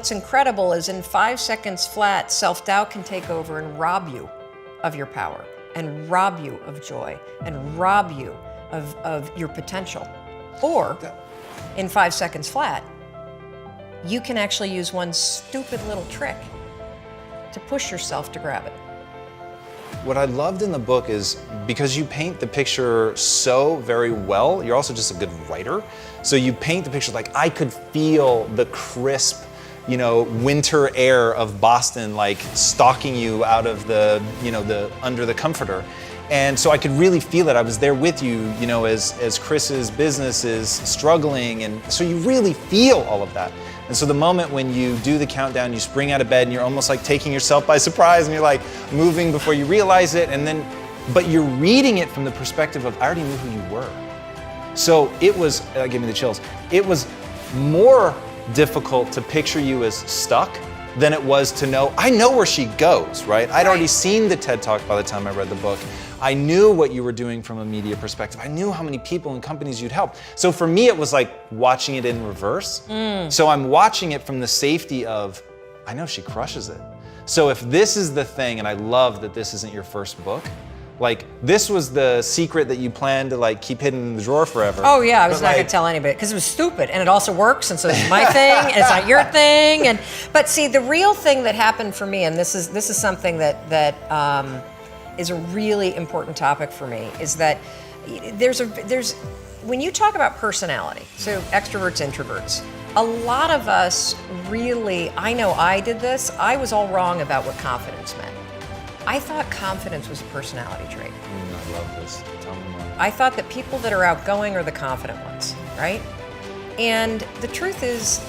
what's incredible is in 5 seconds flat, self-doubt can take over and rob you of your power, and rob you of joy, and rob you of your potential. Or in 5 seconds flat, you can actually use one stupid little trick to push yourself to grab it. What I loved in the book is because you paint the picture so very well, you're also just a good writer. So you paint the picture like I could feel the crisp, winter air of Boston, like stalking you out of the under the comforter. And so I could really feel it. I was there with you, as Chris's business is struggling. And so you really feel all of that. And so the moment when you do the countdown, you spring out of bed and you're almost like taking yourself by surprise and you're like moving before you realize it. But you're reading it from the perspective of, I already knew who you were. So it was, that gave me the chills. It was more difficult to picture you as stuck than it was to know, I know where she goes, right? I'd already seen the TED Talk by the time I read the book. I knew what you were doing from a media perspective. I knew how many people and companies you'd help. So for me, it was like watching it in reverse. So I'm watching it from the safety of, I know she crushes it. So if this is the thing, and I love that this isn't your first book, like this was the secret that you planned to like keep hidden in the drawer forever. Oh yeah, I was not gonna tell anybody because it was stupid, and it also works, and so it's my thing, and it's not your thing. But see, the real thing that happened for me, and this is something that is a really important topic for me, is that there's when you talk about personality, so extroverts, introverts, a lot of us really, I know I did this, I was all wrong about what confidence meant. I thought confidence was a personality trait. I love this. Tell me more. I thought that people that are outgoing are the confident ones, right? And the truth is,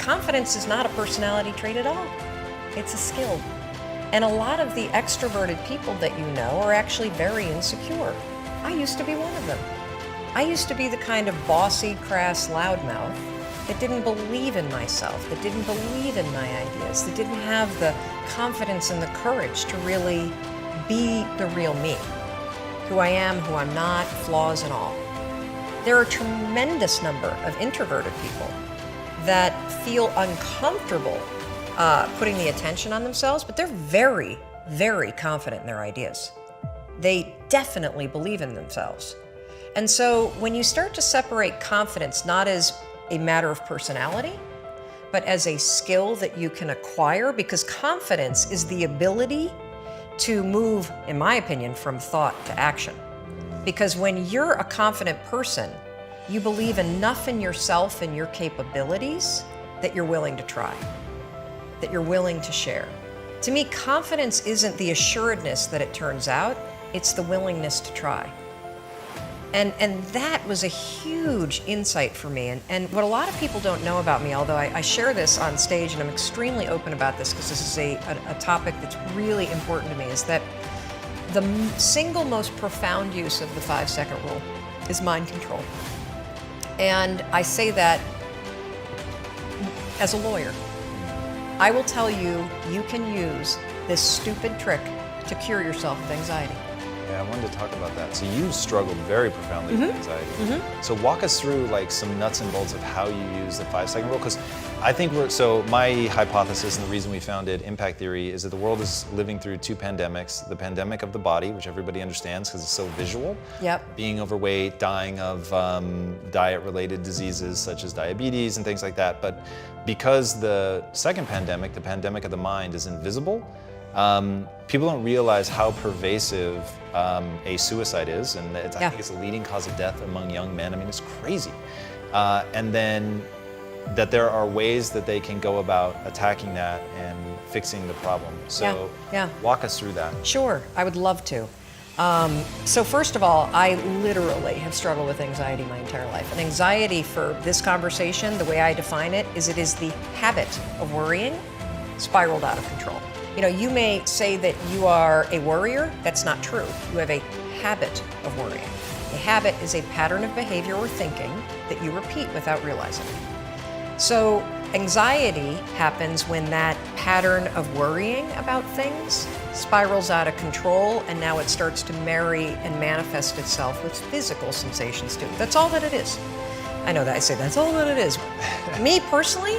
confidence is not a personality trait at all. It's a skill. And a lot of the extroverted people that you know are actually very insecure. I used to be one of them. I used to be the kind of bossy, crass loudmouth that didn't believe in myself, that didn't believe in my ideas, that didn't have the confidence and the courage to really be the real me. Who I am, who I'm not, flaws and all. There are a tremendous number of introverted people that feel uncomfortable putting the attention on themselves, but they're very, very confident in their ideas. They definitely believe in themselves. And so when you start to separate confidence not as a matter of personality, but as a skill that you can acquire, because confidence is the ability to move, in my opinion, from thought to action. Because when you're a confident person, you believe enough in yourself and your capabilities that you're willing to try, that you're willing to share. To me, confidence isn't the assuredness that it turns out, it's the willingness to try. And that was a huge insight for me. And what a lot of people don't know about me, although I share this on stage and I'm extremely open about this because this is a topic that's really important to me, is that the single most profound use of the 5-second rule is mind control. And I say that as a lawyer. I will tell you, you can use this stupid trick to cure yourself of anxiety. Yeah, I wanted to talk about that. So you struggled very profoundly with anxiety. So walk us through like some nuts and bolts of how you use the 5-second rule, because I think my hypothesis and the reason we founded Impact Theory is that the world is living through two pandemics. The pandemic of the body, which everybody understands because it's so visual. Yep. Being overweight, dying of diet-related diseases such as diabetes and things like that. But because the second pandemic, the pandemic of the mind, is invisible, people don't realize how pervasive a suicide is, and I think it's the leading cause of death among young men. I mean, it's crazy. And then that there are ways that they can go about attacking that and fixing the problem. So walk us through that. Sure, I would love to. So first of all, I literally have struggled with anxiety my entire life. And anxiety, for this conversation, the way I define it is the habit of worrying spiraled out of control. You know, you may say that you are a worrier. That's not true. You have a habit of worrying. A habit is a pattern of behavior or thinking that you repeat without realizing it. So anxiety happens when that pattern of worrying about things spirals out of control, and now it starts to marry and manifest itself with physical sensations too. That's all that it is. I know that I say that's all that it is. Me personally,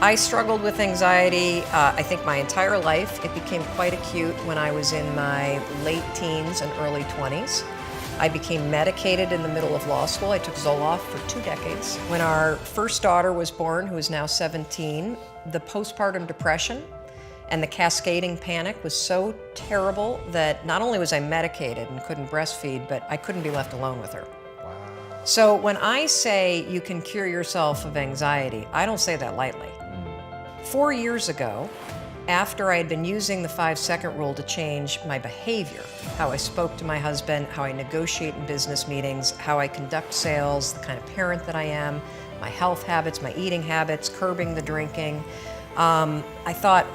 I struggled with anxiety, I think my entire life. It became quite acute when I was in my late teens and early 20s. I became medicated in the middle of law school. I took Zoloft for 2 decades. When our first daughter was born, who is now 17, the postpartum depression and the cascading panic was so terrible that not only was I medicated and couldn't breastfeed, but I couldn't be left alone with her. Wow. So when I say you can cure yourself of anxiety, I don't say that lightly. 4 years ago, after I had been using the 5-second rule to change my behavior, how I spoke to my husband, how I negotiate in business meetings, how I conduct sales, the kind of parent that I am, my health habits, my eating habits, curbing the drinking, I thought,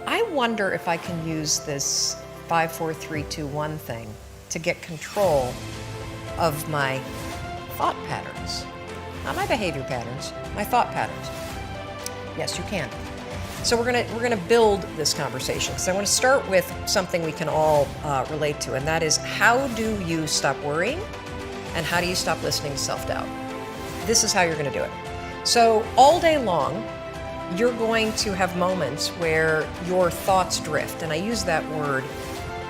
I wonder if I can use this 5, 4, 3, 2, 1 thing to get control of my thought patterns. Not my behavior patterns, my thought patterns. Yes, you can. So we're gonna build this conversation. So I want to start with something we can all relate to, and that is, how do you stop worrying, and how do you stop listening to self-doubt? This is how you're going to do it. So all day long, you're going to have moments where your thoughts drift, and I use that word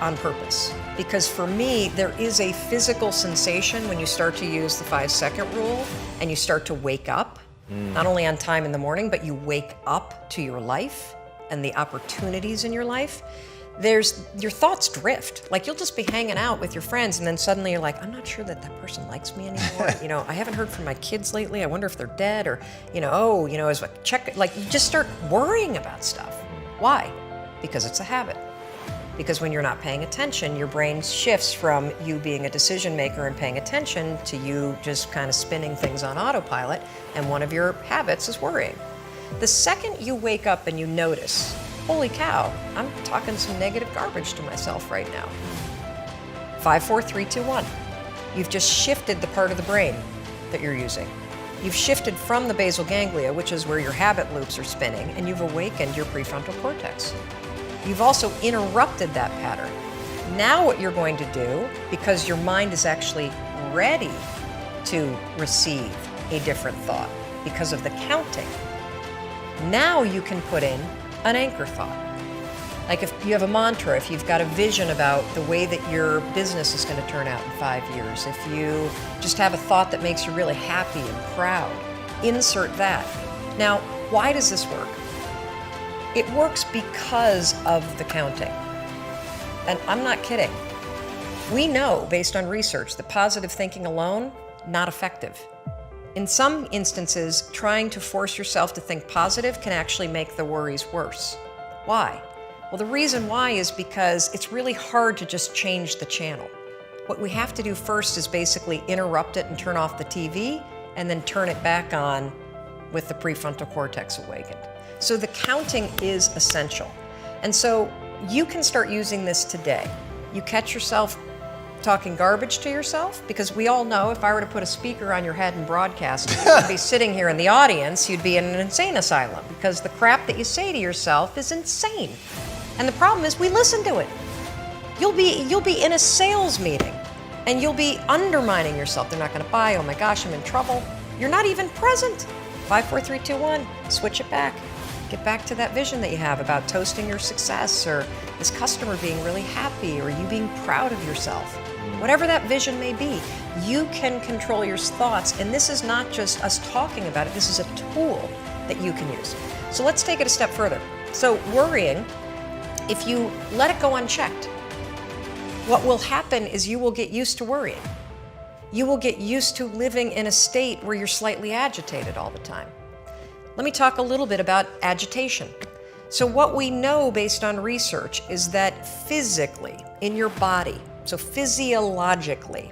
on purpose because for me, there is a physical sensation when you start to use the 5-second rule and you start to wake up. Not only on time in the morning, but you wake up to your life and the opportunities in your life. Your thoughts drift. Like you'll just be hanging out with your friends and then suddenly you're like, I'm not sure that person likes me anymore. I haven't heard from my kids lately. I wonder if they're dead or, as a check, like you just start worrying about stuff. Why? Because it's a habit. Because when you're not paying attention, your brain shifts from you being a decision maker and paying attention to you just kind of spinning things on autopilot, and one of your habits is worrying. The second you wake up and you notice, holy cow, I'm talking some negative garbage to myself right now. 5, 4, 3, 2, 1. You've just shifted the part of the brain that you're using. You've shifted from the basal ganglia, which is where your habit loops are spinning, and you've awakened your prefrontal cortex. You've also interrupted that pattern. Now what you're going to do, because your mind is actually ready to receive a different thought because of the counting, now you can put in an anchor thought. Like if you have a mantra, if you've got a vision about the way that your business is going to turn out in 5 years, if you just have a thought that makes you really happy and proud, insert that. Now, why does this work? It works because of the counting. And I'm not kidding. We know, based on research, that positive thinking alone, not effective. In some instances, trying to force yourself to think positive can actually make the worries worse. Why? Well, the reason why is because it's really hard to just change the channel. What we have to do first is basically interrupt it and turn off the TV, and then turn it back on with the prefrontal cortex awakened. So the counting is essential. And so you can start using this today. You catch yourself talking garbage to yourself, because we all know if I were to put a speaker on your head and broadcast, you'd be sitting here in the audience, you'd be in an insane asylum, because the crap that you say to yourself is insane. And the problem is we listen to it. You'll be in a sales meeting and you'll be undermining yourself. They're not going to buy. Oh my gosh, I'm in trouble. You're not even present. 5, 4, 3, 2, 1. Switch it back. Get back to that vision that you have about toasting your success, or this customer being really happy, or you being proud of yourself. Whatever that vision may be, you can control your thoughts. And this is not just us talking about it. This is a tool that you can use. So let's take it a step further. So worrying, if you let it go unchecked, what will happen is you will get used to worrying. You will get used to living in a state where you're slightly agitated all the time. Let me talk a little bit about agitation. So what we know based on research is that physically, in your body, so physiologically,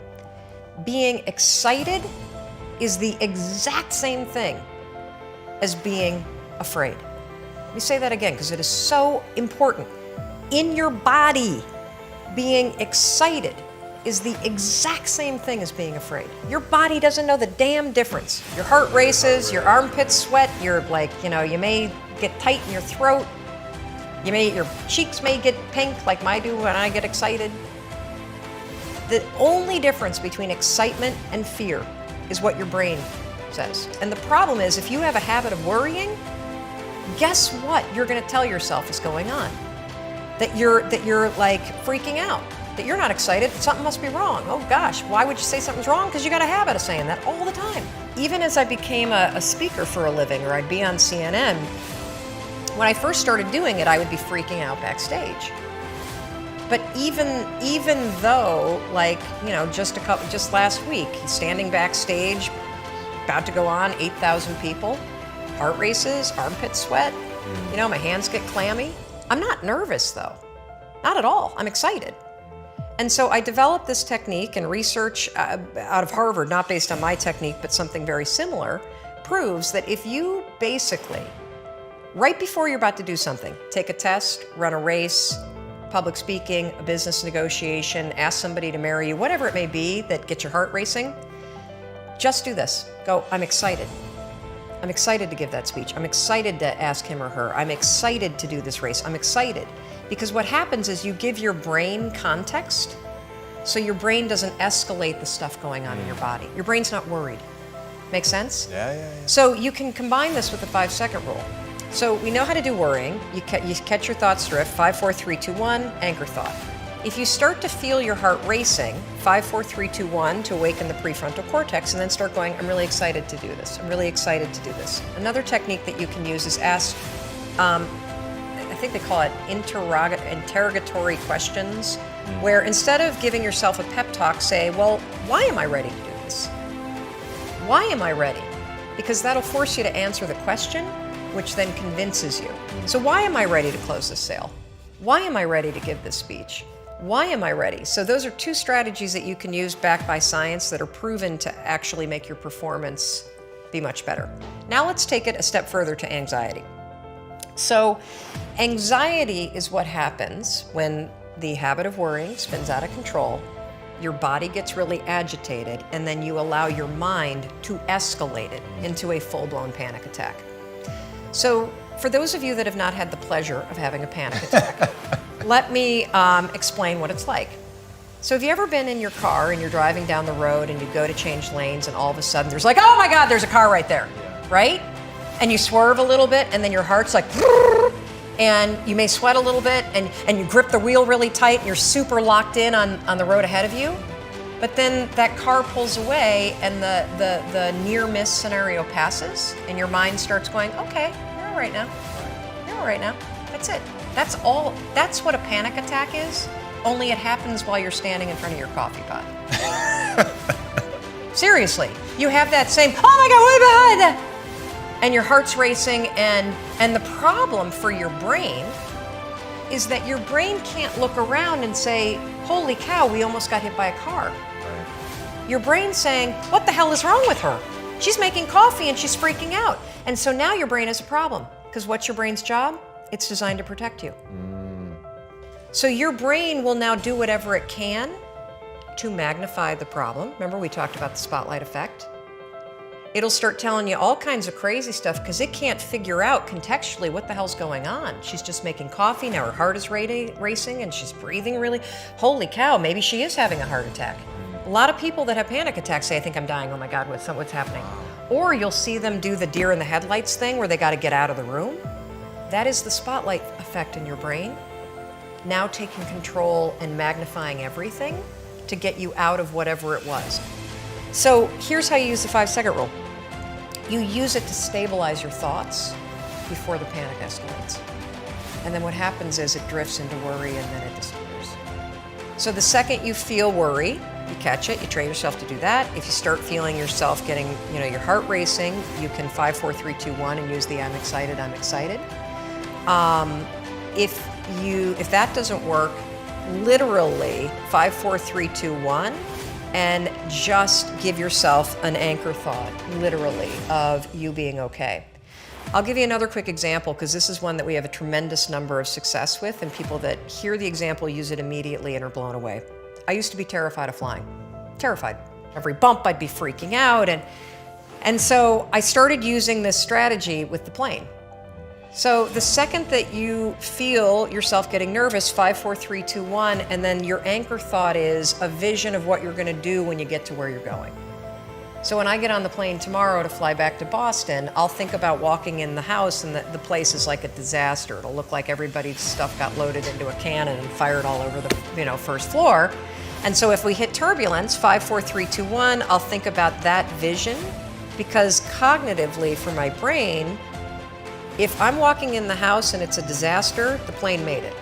being excited is the exact same thing as being afraid. Let me say that again, because it is so important. In your body, being excited is the exact same thing as being afraid. Your body doesn't know the damn difference. Your heart races, your armpits sweat, you're like, you may get tight in your throat. Your cheeks may get pink like mine do when I get excited. The only difference between excitement and fear is what your brain says. And the problem is, if you have a habit of worrying, guess what you're going to tell yourself is going on? That you're like freaking out, that you're not excited, something must be wrong. Oh gosh, why would you say something's wrong? Because you got a habit of saying that all the time. Even as I became a speaker for a living, or I'd be on CNN, when I first started doing it, I would be freaking out backstage. But even though, like, you know, just last week, standing backstage, about to go on, 8,000 people, heart races, armpit sweat, you know, my hands get clammy. I'm not nervous though, not at all. I'm excited. And so I developed this technique, and research out of Harvard, not based on my technique, but something very similar, proves that if you basically, right before you're about to do something, take a test, run a race, public speaking, a business negotiation, ask somebody to marry you, whatever it may be that gets your heart racing, just do this. Go, I'm excited. I'm excited to give that speech. I'm excited to ask him or her. I'm excited to do this race. I'm excited. Because what happens is you give your brain context, so your brain doesn't escalate the stuff going on in your body. Your brain's not worried. Make sense? Yeah. So you can combine this with the 5-second rule. So we know how to do worrying. You catch your thoughts drift, 5, 4, 3, 2, 1, anchor thought. If you start to feel your heart racing, 5, 4, 3, 2, 1, to awaken the prefrontal cortex, and then start going, I'm really excited to do this. I'm really excited to do this. Another technique that you can use is ask, I think they call it interrogatory questions, where instead of giving yourself a pep talk, say, well, why am I ready to do this? Why am I ready? Because that'll force you to answer the question, which then convinces you. So why am I ready to close this sale? Why am I ready to give this speech? Why am I ready? So those are two strategies that you can use backed by science that are proven to actually make your performance be much better. Now let's take it a step further to anxiety. So anxiety is what happens when the habit of worrying spins out of control, your body gets really agitated, and then you allow your mind to escalate it into a full-blown panic attack. So for those of you that have not had the pleasure of having a panic attack, let me explain what it's like. So have you ever been in your car and you're driving down the road and you go to change lanes and all of a sudden there's like, oh my God, there's a car right there, right? And you swerve a little bit and then your heart's like, and you may sweat a little bit and you grip the wheel really tight and you're super locked in on the road ahead of you. But then that car pulls away and the near miss scenario passes and your mind starts going, okay, you're all right now. You're all right now. That's it. That's all. That's what a panic attack is, only it happens while you're standing in front of your coffee pot. Seriously, you have that same, oh my God, what about that? And your heart's racing, and the problem for your brain is that your brain can't look around and say, holy cow, we almost got hit by a car. Right. Your brain's saying, what the hell is wrong with her? She's making coffee and she's freaking out. And so now your brain has a problem, because what's your brain's job? It's designed to protect you. So your brain will now do whatever it can to magnify the problem. Remember we talked about the spotlight effect? It'll start telling you all kinds of crazy stuff because it can't figure out contextually what the hell's going on. She's just making coffee, now her heart is racing and she's breathing really. Holy cow, maybe she is having a heart attack. A lot of people that have panic attacks say, I think I'm dying, oh my God, what's happening? Or you'll see them do the deer in the headlights thing where they got to get out of the room. That is the spotlight effect in your brain, now taking control and magnifying everything to get you out of whatever it was. So here's how you use the 5-second rule. You use it to stabilize your thoughts before the panic escalates. And then what happens is it drifts into worry and then it disappears. So the second you feel worry, you catch it, you train yourself to do that. If you start feeling yourself getting, your heart racing, you can 5, 4, 3, 2, 1 and use the I'm excited, I'm excited. If that doesn't work, literally 5, 4, 3, 2, 1, and just give yourself an anchor thought, literally, of you being okay. I'll give you another quick example because this is one that we have a tremendous number of success with, and people that hear the example use it immediately and are blown away. I used to be terrified of flying. Terrified. Every bump I'd be freaking out, and so I started using this strategy with the plane. So the second that you feel yourself getting nervous, 5, 4, 3, 2, 1, and then your anchor thought is a vision of what you're going to do when you get to where you're going. So when I get on the plane tomorrow to fly back to Boston, I'll think about walking in the house and the place is like a disaster. It'll look like everybody's stuff got loaded into a cannon and fired all over the first floor. And so if we hit turbulence, 5, 4, 3, 2, 1, I'll think about that vision, because cognitively for my brain, if I'm walking in the house and it's a disaster, the plane made it.